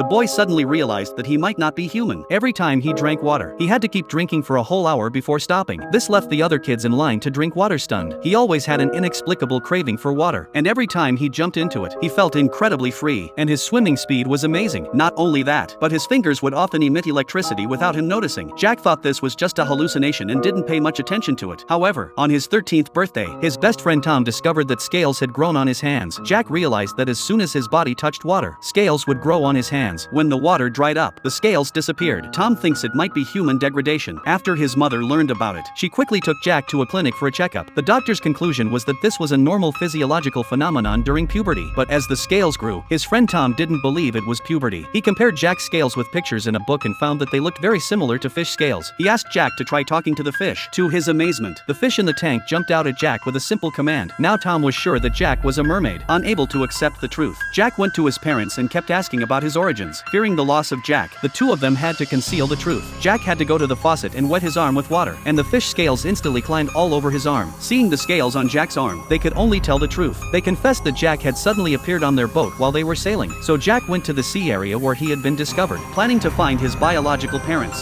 The boy suddenly realized that he might not be human. Every time he drank water, he had to keep drinking for a whole hour before stopping. This left the other kids in line to drink water stunned. He always had an inexplicable craving for water, and every time he jumped into it, he felt incredibly free, and his swimming speed was amazing. Not only that, but his fingers would often emit electricity without him noticing. Jack thought this was just a hallucination and didn't pay much attention to it. However, on his 13th birthday, his best friend Tom discovered that scales had grown on his hands. Jack realized that as soon as his body touched water, scales would grow on his hands. When the water dried up, the scales disappeared. Tom thinks it might be human degradation. After his mother learned about it, she quickly took Jack to a clinic for a checkup. The doctor's conclusion was that this was a normal physiological phenomenon during puberty. But as the scales grew, his friend Tom didn't believe it was puberty. He compared Jack's scales with pictures in a book and found that they looked very similar to fish scales. He asked Jack to try talking to the fish. To his amazement, the fish in the tank jumped out at Jack with a simple command. Now Tom was sure that Jack was a mermaid. Unable to accept the truth, Jack went to his parents and kept asking about his origins. Fearing the loss of Jack, the two of them had to conceal the truth. Jack had to go to the faucet and wet his arm with water, and the fish scales instantly climbed all over his arm. Seeing the scales on Jack's arm, they could only tell the truth. They confessed that Jack had suddenly appeared on their boat while they were sailing. So Jack went to the sea area where he had been discovered, planning to find his biological parents.